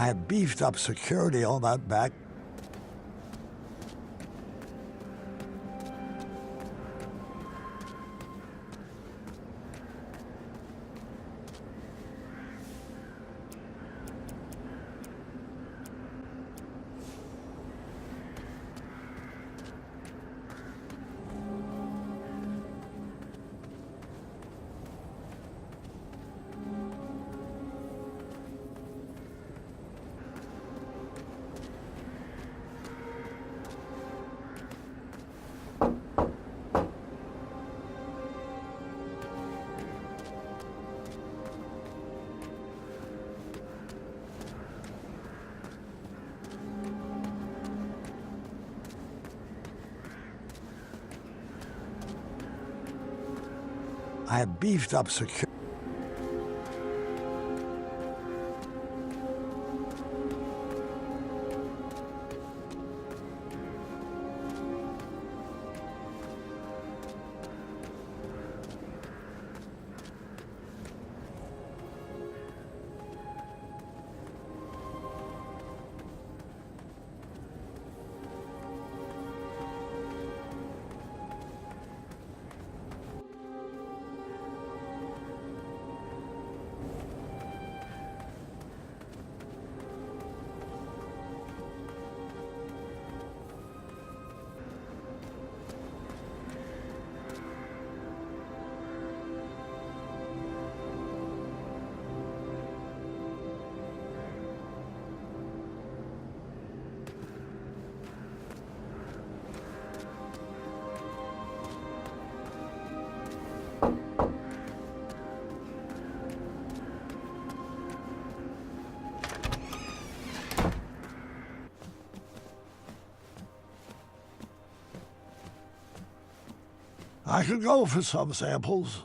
I have beefed up security on that back. I have beefed up security. I could go for some samples.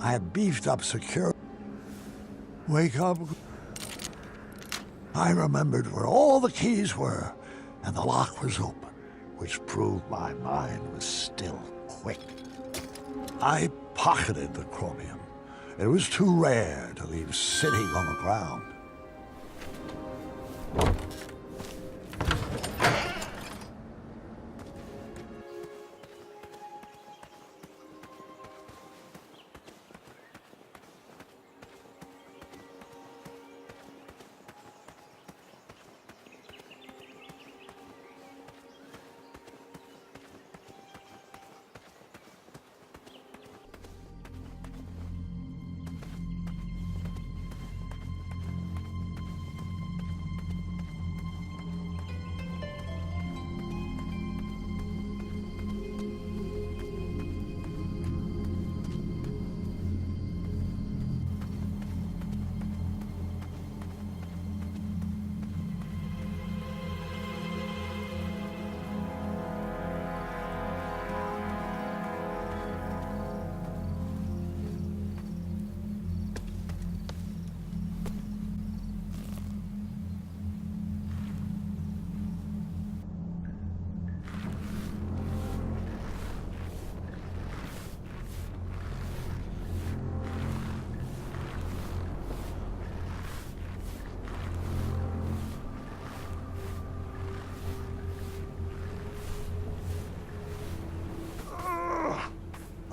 I beefed up security. Wake up. I remembered where all the keys were, and the lock was open, which proved my mind was still quick. I pocketed the chromium. It was too rare to leave sitting on the ground.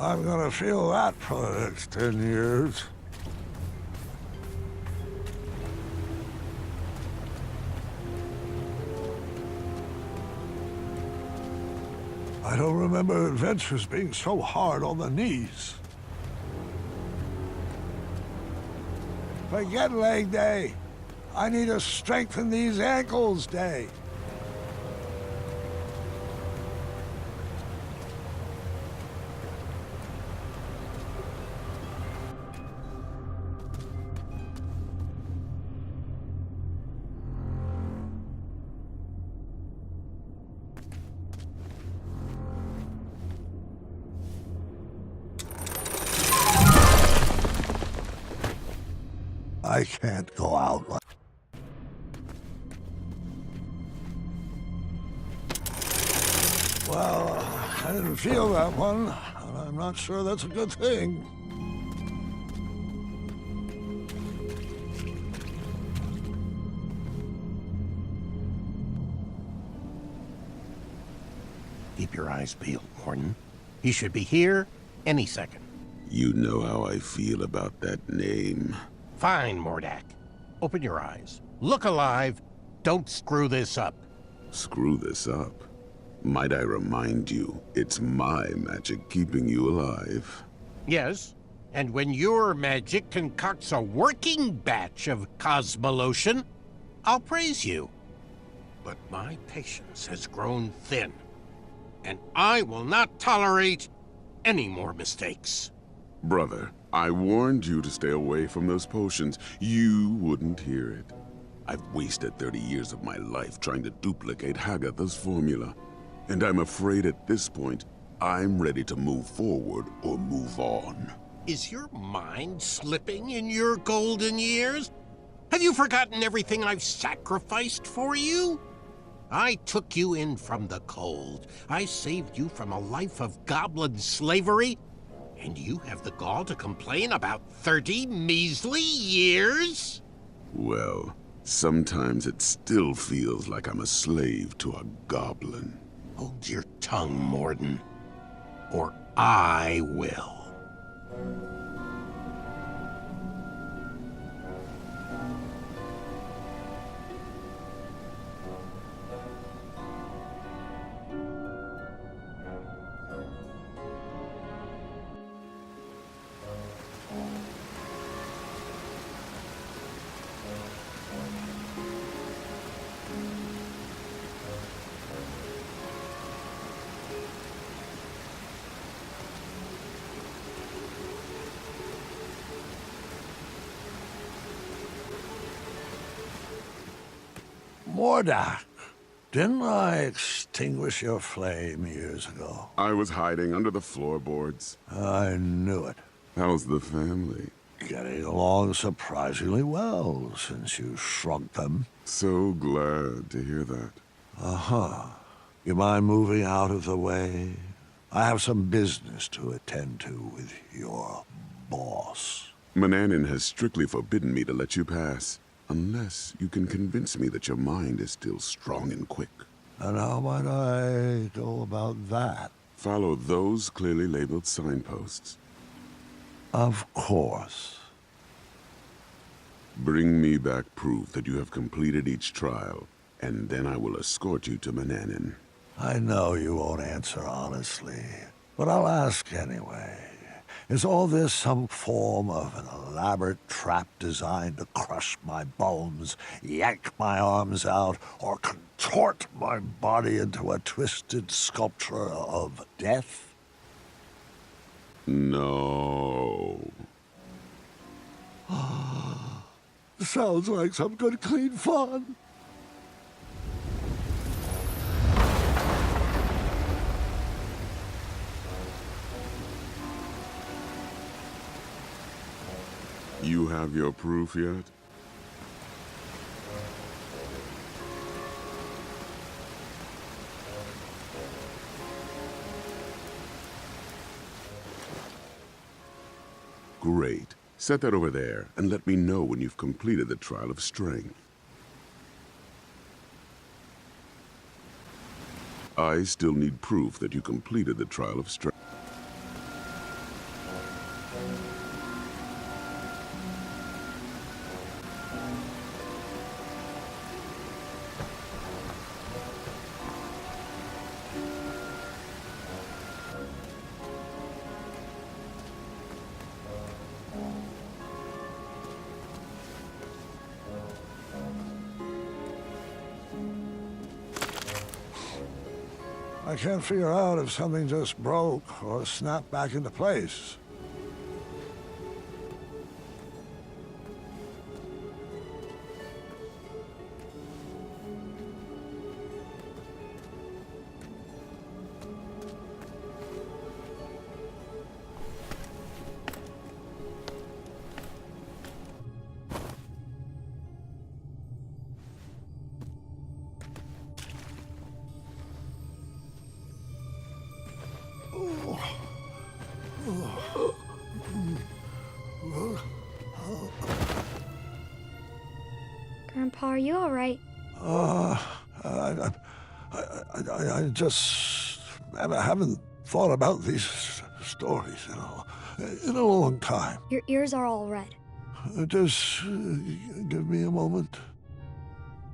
I'm gonna feel that for the next 10 years. I don't remember adventures being so hard on the knees. Forget leg day. I need to strengthen these ankles day. I can't go out like... Well, I didn't feel that one, and I'm not sure that's a good thing. Keep your eyes peeled, Gordon. He should be here any second. You know how I feel about that name. Fine, Mordak. Open your eyes. Look alive. Don't screw this up. Screw this up? Might I remind you, it's my magic keeping you alive. Yes, and when your magic concocts a working batch of Cosmolotion, I'll praise you. But my patience has grown thin, and I will not tolerate any more mistakes. Brother, I warned you to stay away from those potions. You wouldn't hear it. I've wasted 30 years of my life trying to duplicate Hagatha's formula. And I'm afraid at this point, I'm ready to move forward or move on. Is your mind slipping in your golden years? Have you forgotten everything I've sacrificed for you? I took you in from the cold. I saved you from a life of goblin slavery. And you have the gall to complain about 30 measly years? Well, sometimes it still feels like I'm a slave to a goblin. Hold your tongue, Morden, or I will. Mordak, didn't I extinguish your flame years ago? I was hiding under the floorboards. I knew it. How's the family? Getting along surprisingly well since you shrunk them. So glad to hear that. Uh-huh. You mind moving out of the way? I have some business to attend to with your boss. Mananin has strictly forbidden me to let you pass, unless you can convince me that your mind is still strong and quick. And how might I go about that? Follow those clearly labeled signposts. Of course. Bring me back proof that you have completed each trial, and then I will escort you to Mananin. I know you won't answer honestly, but I'll ask anyway. Is all this some form of an elaborate trap designed to crush my bones, yank my arms out, or contort my body into a twisted sculpture of death? No. Sounds like some good clean fun. You have your proof yet? Great. Set that over there, and let me know when you've completed the trial of strength. I still need proof that you completed the trial of strength. I can't figure out if something just broke or snapped back into place. Grandpa, are you all right? I just haven't thought about these stories, in a long time. Your ears are all red. Just give me a moment.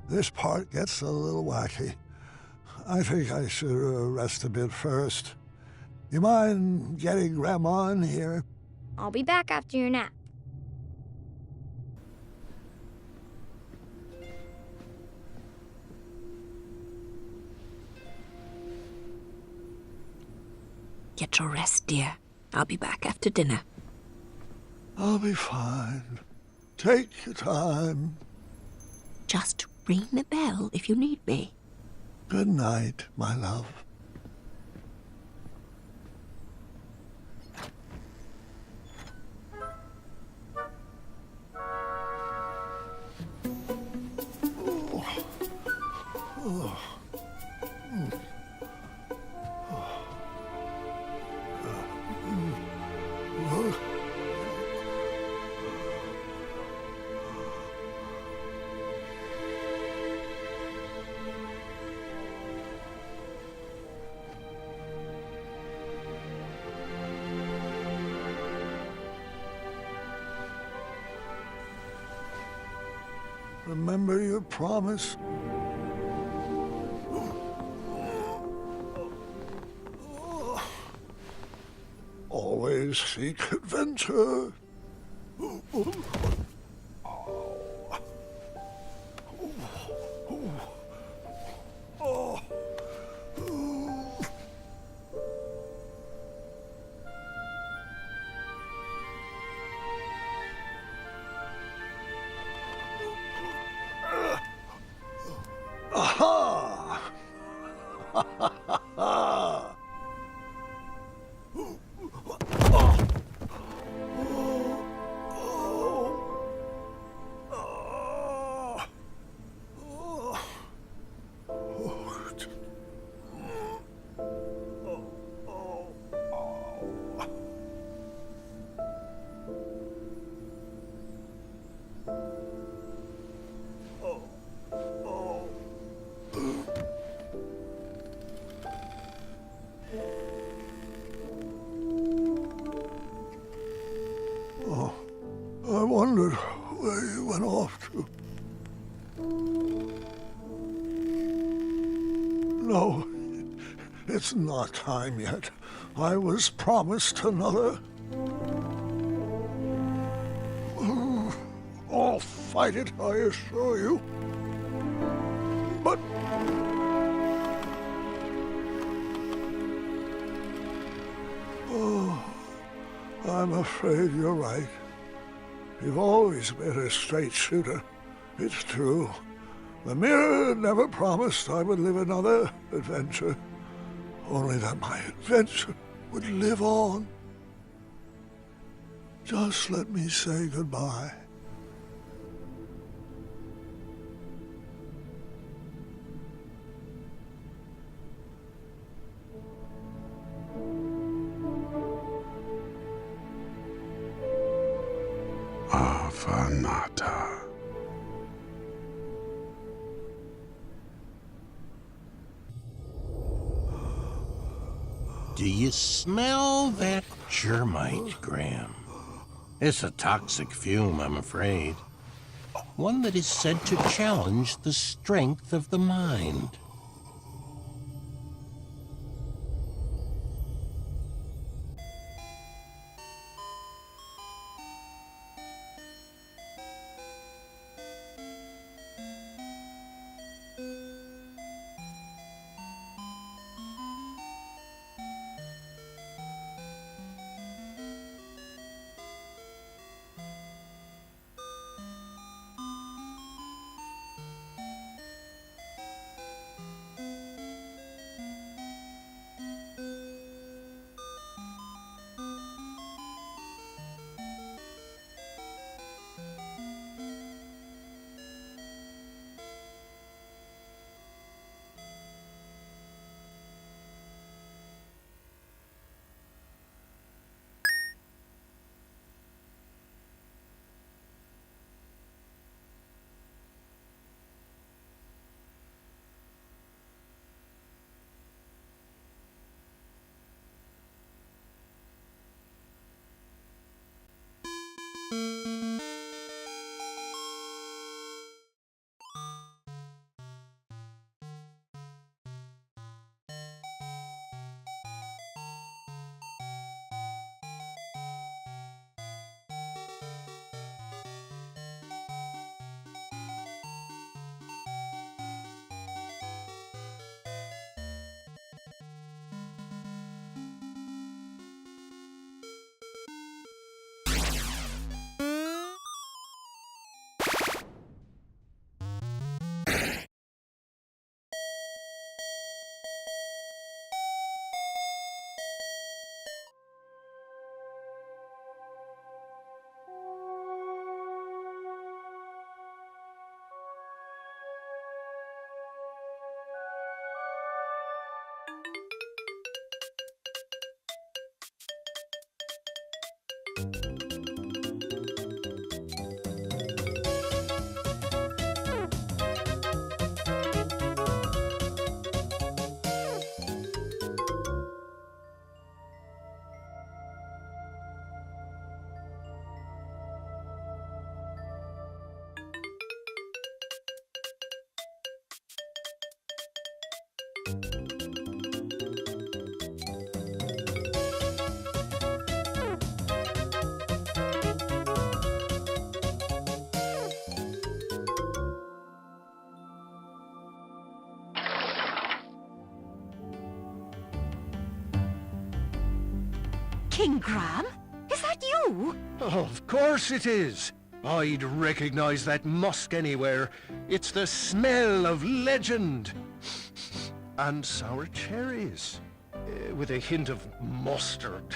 This part gets a little wacky. I think I should rest a bit first. You mind getting Grandma in here? I'll be back after your nap. Get your rest, dear. I'll be back after dinner. I'll be fine. Take your time. Just ring the bell if you need me. Good night, my love. Remember your promise? Always seek adventure. Aha! No, it's not time yet. I was promised another. I'll fight it, I assure you. But... oh, I'm afraid you're right. You've always been a straight shooter. It's true. The mirror never promised I would live another adventure. Only that my adventure would live on. Just let me say goodbye. Avanata. Do you smell that germite, Graham? It's a toxic fume, I'm afraid. One that is said to challenge the strength of the mind. King Graham? Is that you? Of course it is. I'd recognize that musk anywhere. It's the smell of legend. And sour cherries. With a hint of mustard.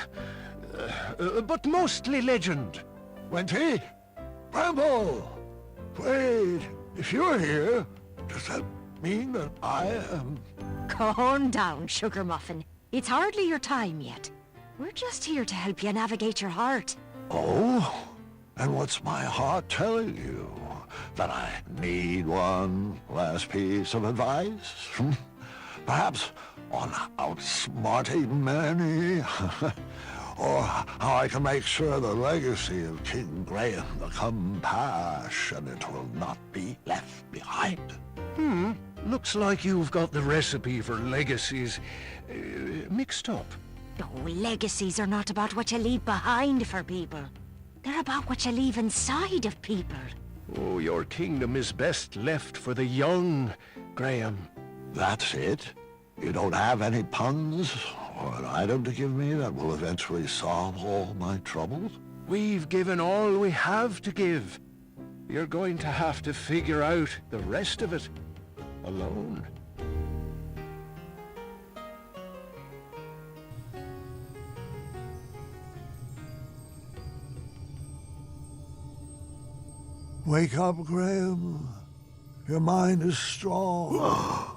But mostly legend. Wenty? Bramble! Wait, if you're here, does that mean that I am... Calm down, Sugar Muffin. It's hardly your time yet. We're just here to help you navigate your heart. Oh? And what's my heart telling you? That I need one last piece of advice? Perhaps on outsmarting many? Or how I can make sure the legacy of King Graham the compassionate will not be left behind? Looks like you've got the recipe for legacies mixed up. Oh, legacies are not about what you leave behind for people. They're about what you leave inside of people. Oh, your kingdom is best left for the young, Graham. That's it? You don't have any puns or an item to give me that will eventually solve all my troubles? We've given all we have to give. You're going to have to figure out the rest of it alone. Wake up, Graham. Your mind is strong.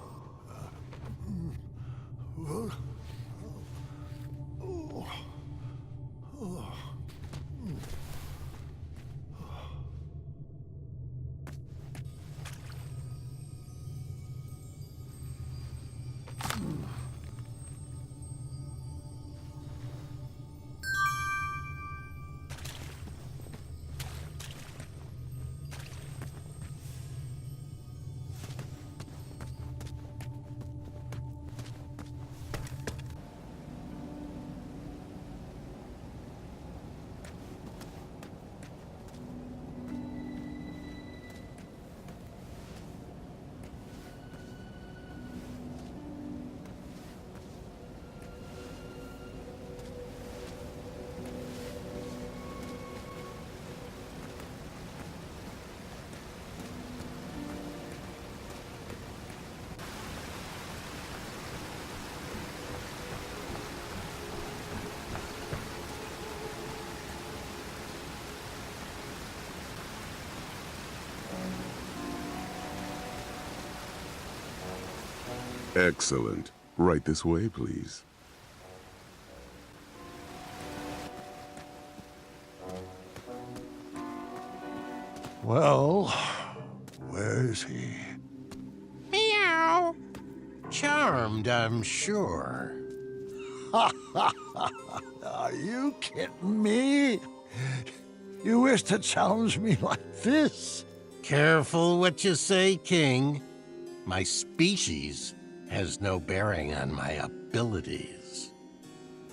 Excellent. Right this way, please. Well, where is he? Meow. Charmed, I'm sure. Are you kidding me? You wish to challenge me like this? Careful what you say, King. My species has no bearing on my abilities.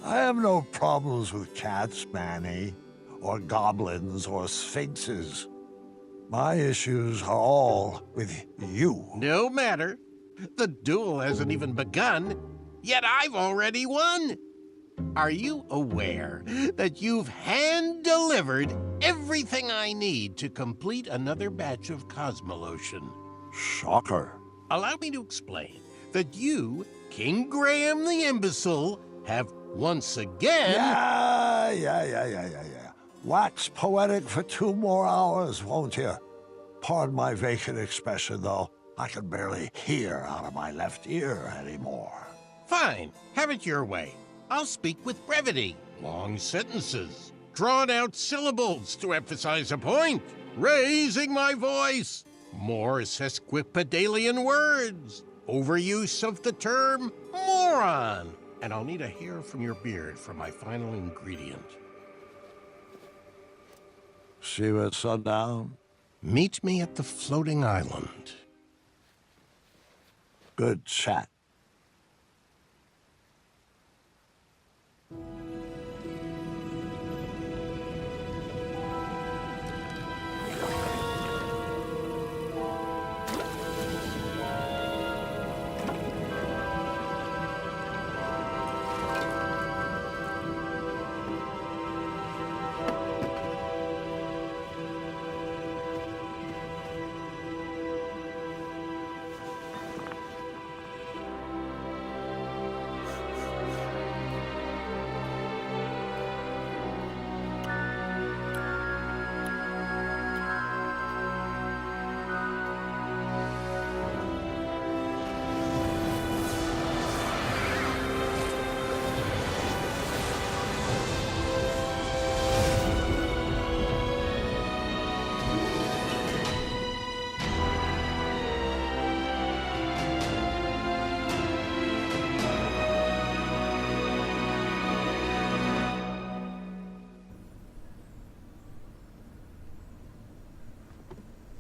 I have no problems with cats, Manny, or goblins, or sphinxes. My issues are all with you. No matter. The duel hasn't even begun, yet I've already won. Are you aware that you've hand-delivered everything I need to complete another batch of Cosmolotion? Shocker. Allow me to explain that you, King Graham the Imbecile, have once again... Yeah. Wax poetic for 2 more hours, won't you? Pardon my vacant expression, though. I can barely hear out of my left ear anymore. Fine, have it your way. I'll speak with brevity, long sentences, drawn-out syllables to emphasize a point, raising my voice, more sesquipedalian words, overuse of the term moron, and I'll need a hair from your beard for my final ingredient. See you at sundown? Meet me at the floating island. Good chat.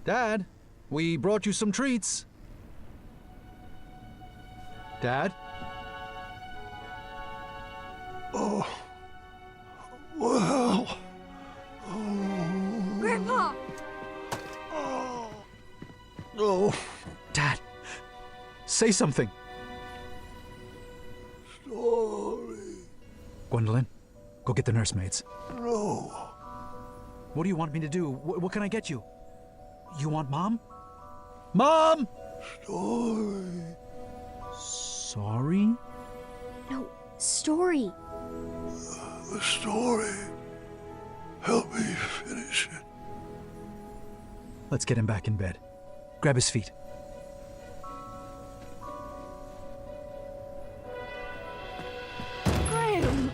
Dad, we brought you some treats. Dad? Oh. Well. Grandpa! Oh. No. Dad, say something. Story. Gwendolyn, go get the nursemaids. No. What do you want me to do? What can I get you? You want Mom? Mom! Story. Sorry? No, story. The story. Help me finish it. Let's get him back in bed. Grab his feet. Graham!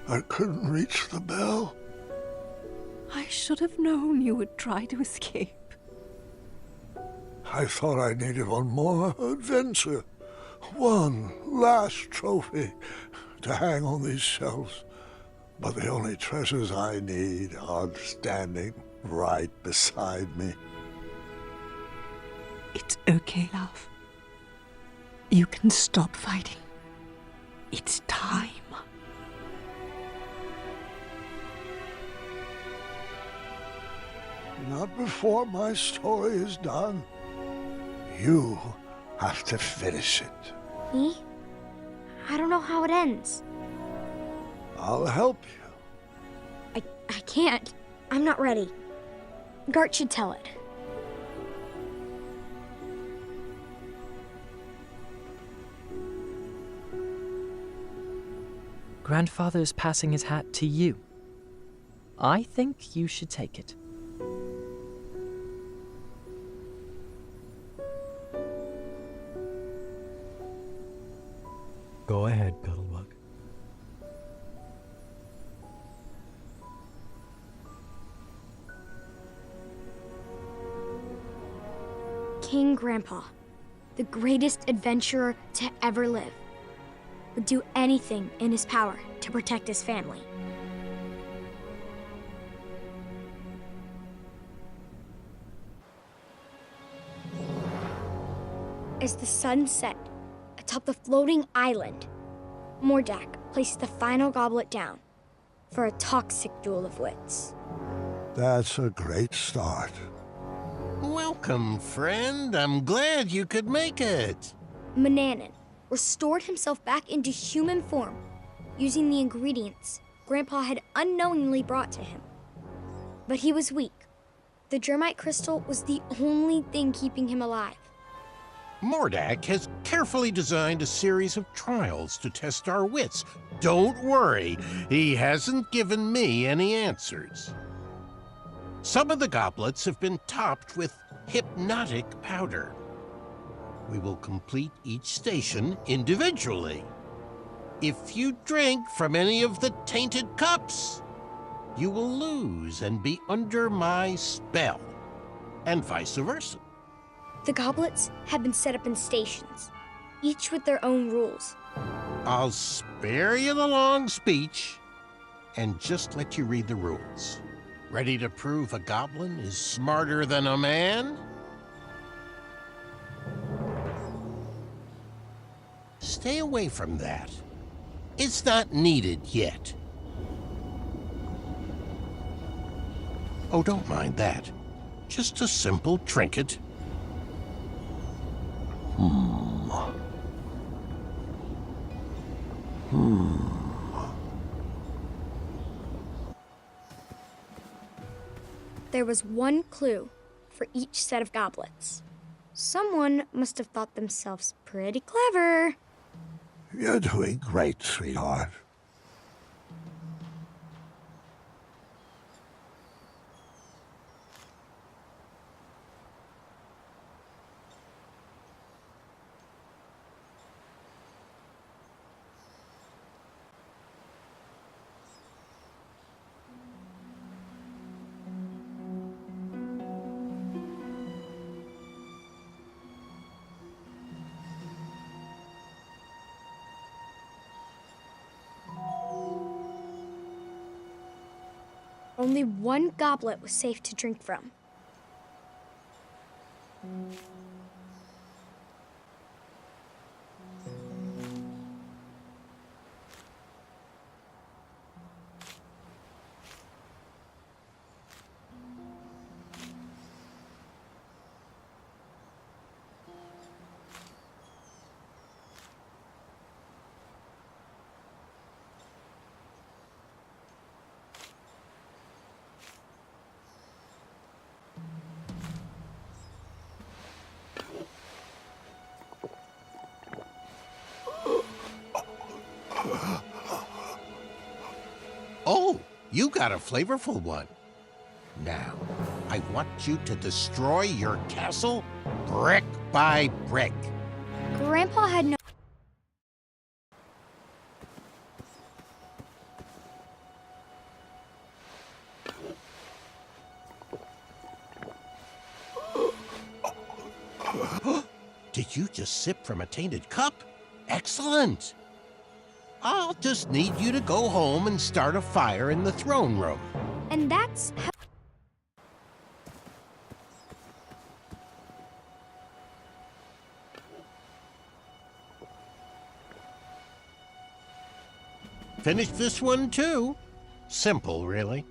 I couldn't reach the bell. I should have known you would try to escape. I thought I needed one more adventure. One last trophy to hang on these shelves. But the only treasures I need are standing right beside me. It's okay, love. You can stop fighting. It's time. Not before my story is done. You have to finish it. Me? I don't know how it ends. I'll help you. I can't. I'm not ready. Gart should tell it. Grandfather's passing his hat to you. I think you should take it. Go ahead, Cuddlebug. King Grandpa, the greatest adventurer to ever live, would do anything in his power to protect his family. As the sun set atop the floating island, Mordak placed the final goblet down for a toxic duel of wits. That's a great start. Welcome, friend. I'm glad you could make it. Manannan restored himself back into human form using the ingredients Grandpa had unknowingly brought to him. But he was weak. The Germite crystal was the only thing keeping him alive. Mordak has carefully designed a series of trials to test our wits. Don't worry, he hasn't given me any answers. Some of the goblets have been topped with hypnotic powder. We will complete each station individually. If you drink from any of the tainted cups, you will lose and be under my spell, and vice versa. The goblets have been set up in stations, each with their own rules. I'll spare you the long speech and just let you read the rules. Ready to prove a goblin is smarter than a man? Stay away from that. It's not needed yet. Oh, don't mind that. Just a simple trinket. There was one clue for each set of goblets. Someone must have thought themselves pretty clever. You're doing great, sweetheart. Only one goblet was safe to drink from. Oh, you got a flavorful one. Now, I want you to destroy your castle brick by brick. Grandpa had no. Did you just sip from a tainted cup? Excellent! I'll just need you to go home and start a fire in the throne room. And that's how. Finish this one too. Simple, really.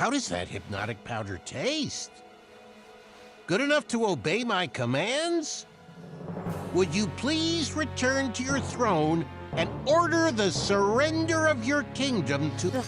How does that hypnotic powder taste? Good enough to obey my commands? Would you please return to your throne and order the surrender of your kingdom to the...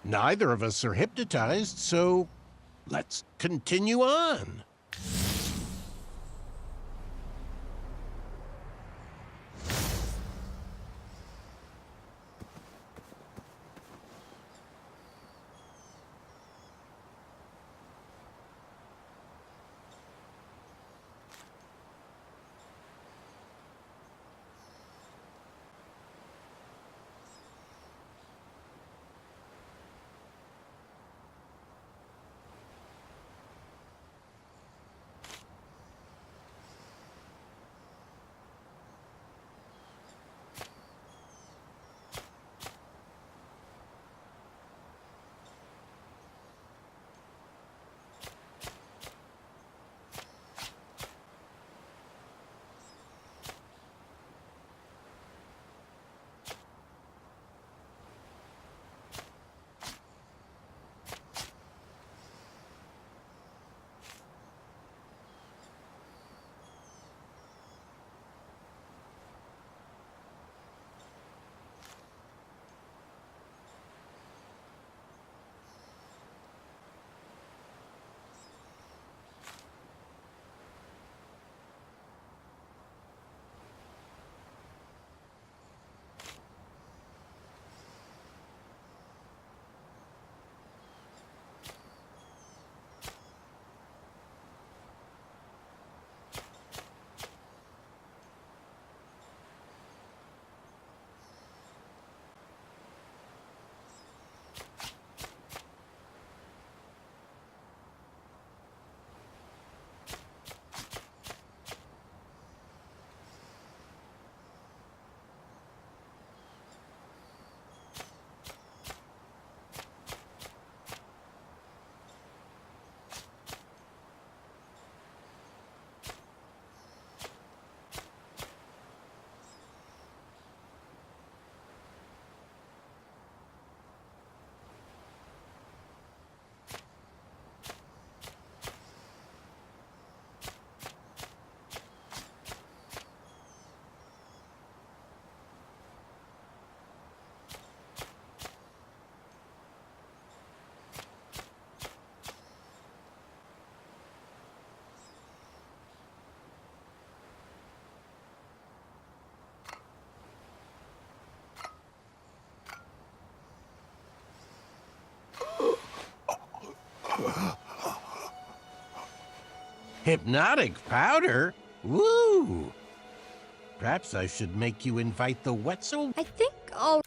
Neither of us are hypnotized, so let's continue on. Hypnotic powder? Woo! Perhaps I should make you invite the Wetzel. I think I'll...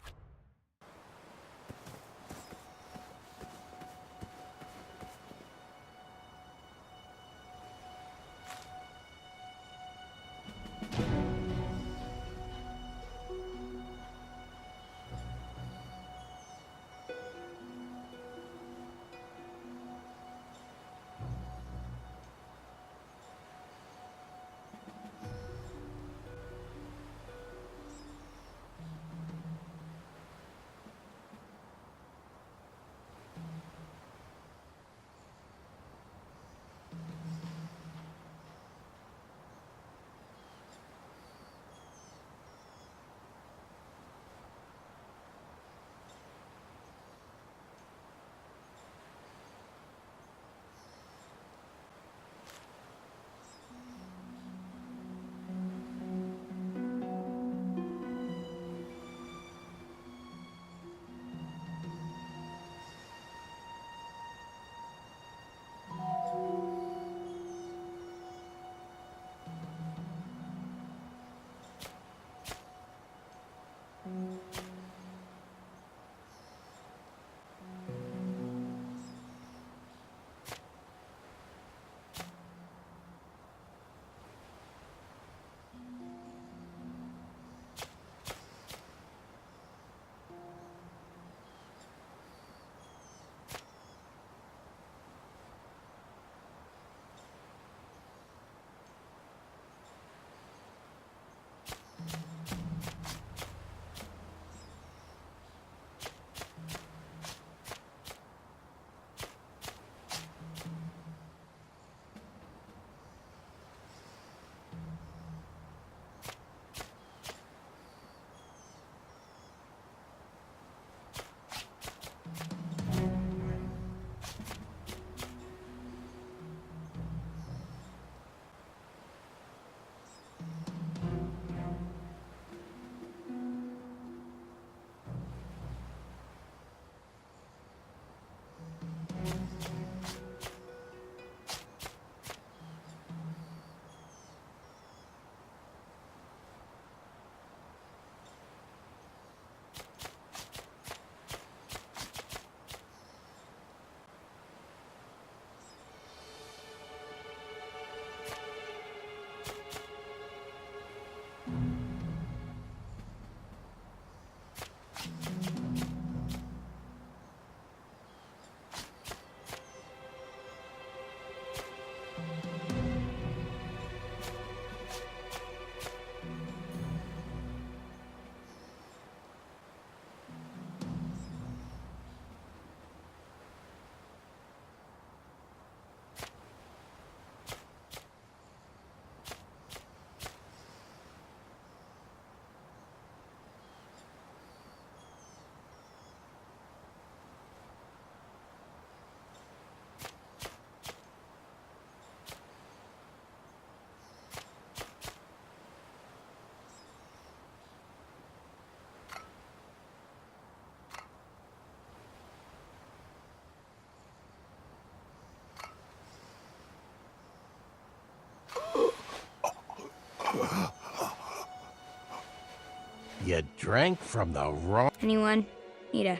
You drank from the wrong... Anyone need a...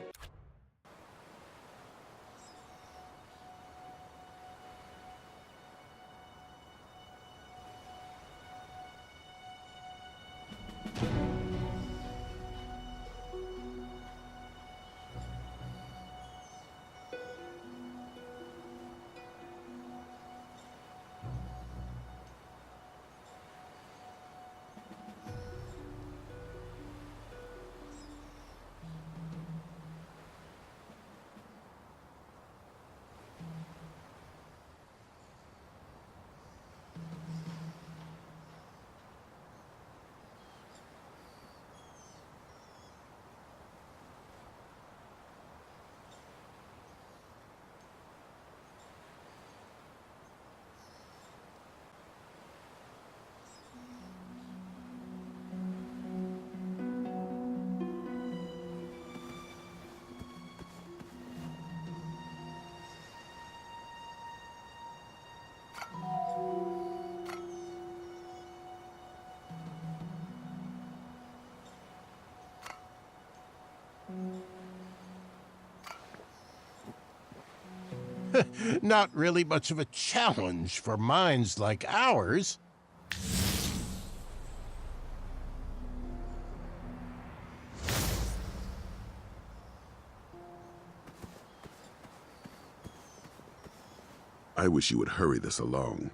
Not really much of a challenge for minds like ours. I wish you would hurry this along.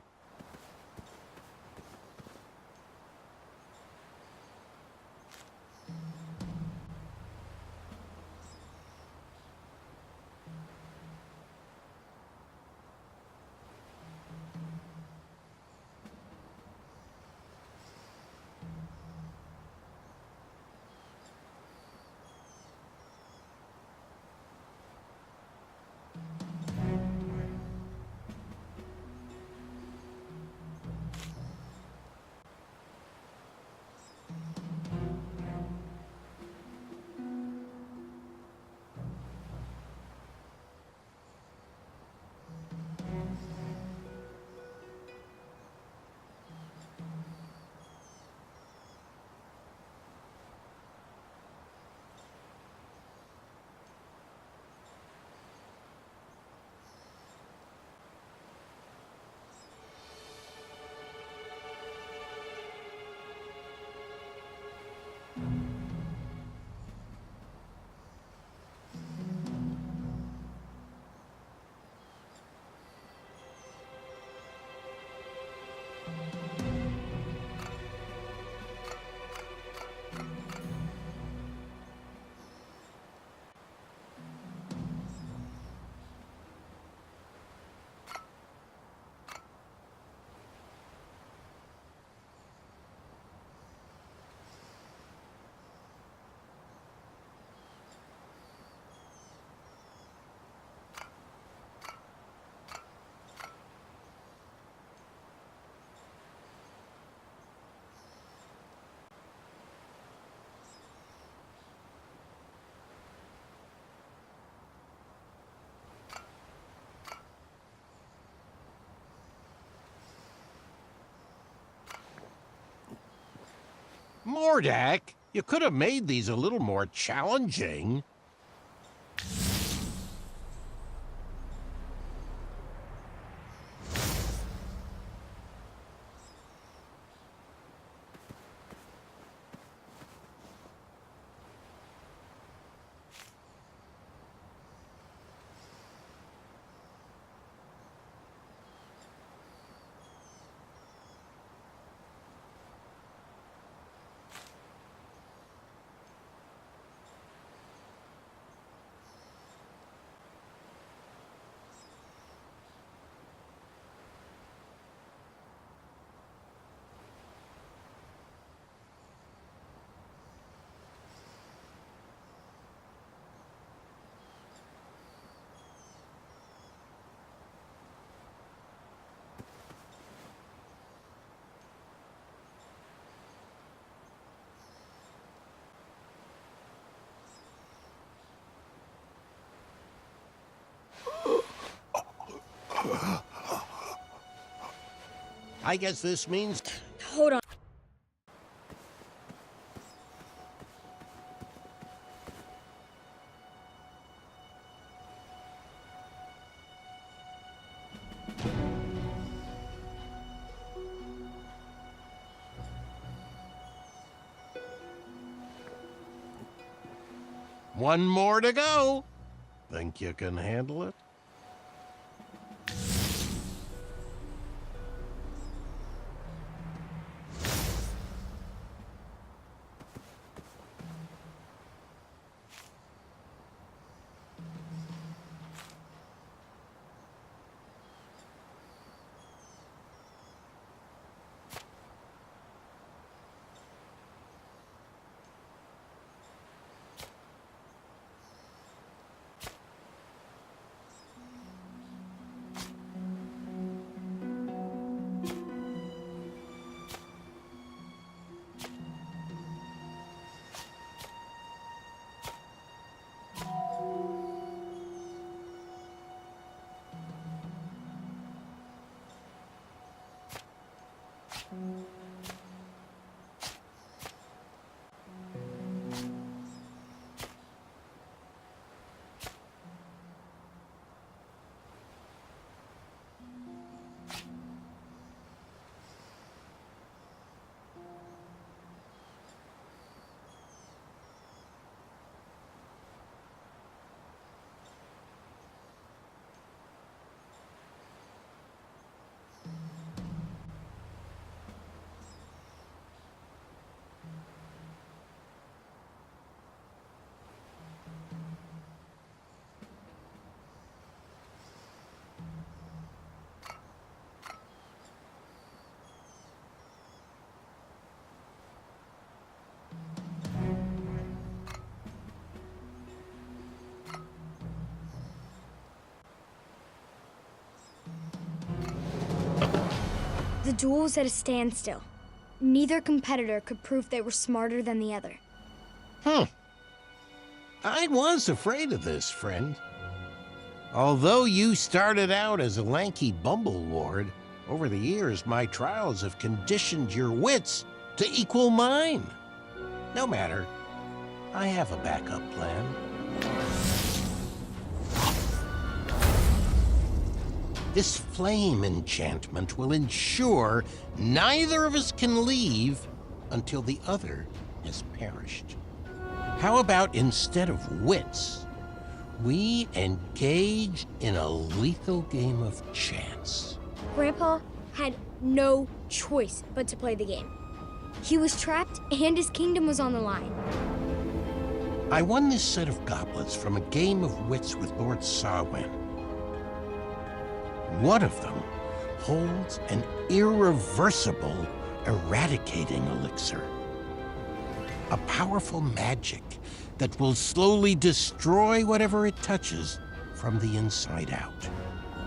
Mordak, you could have made these a little more challenging. I guess this means... Hold on. One more to go. Think you can handle it? The duel was at a standstill. Neither competitor could prove they were smarter than the other. I was afraid of this, friend. Although you started out as a lanky bumbleward, over the years my trials have conditioned your wits to equal mine. No matter, I have a backup plan. This flame enchantment will ensure neither of us can leave until the other has perished. How about instead of wits, we engage in a lethal game of chance? Grandpa had no choice but to play the game. He was trapped and his kingdom was on the line. I won this set of goblets from a game of wits with Lord Sarwyn. One of them holds an irreversible eradicating elixir. A powerful magic that will slowly destroy whatever it touches from the inside out.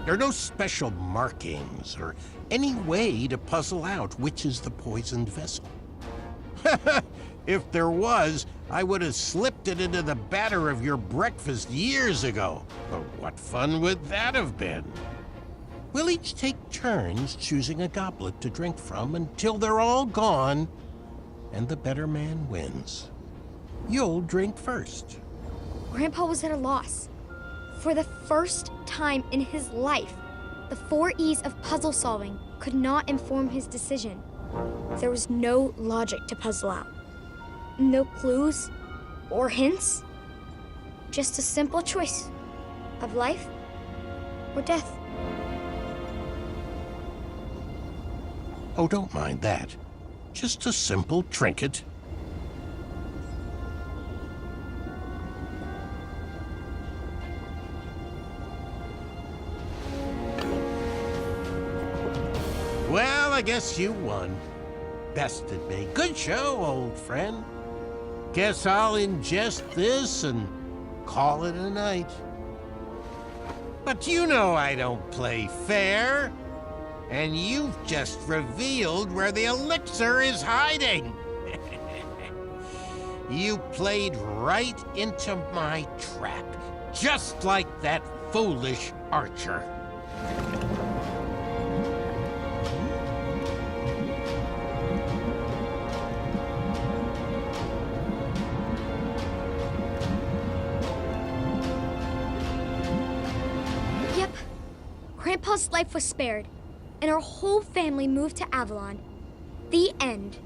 There are no special markings or any way to puzzle out which is the poisoned vessel. If there was, I would have slipped it into the batter of your breakfast years ago. But what fun would that have been? We'll each take turns choosing a goblet to drink from until they're all gone, and the better man wins. You'll drink first. Grandpa was at a loss. For the first time in his life, the 4 E's of puzzle solving could not inform his decision. There was no logic to puzzle out. No clues or hints. Just a simple choice of life or death. Oh, don't mind that. Just a simple trinket. Well, I guess you won. Bested me. Good show, old friend. Guess I'll ingest this and call it a night. But you know I don't play fair. And you've just revealed where the elixir is hiding. You played right into my trap, just like that foolish archer. Yep. Grandpa's life was spared, and our whole family moved to Avalon. The end.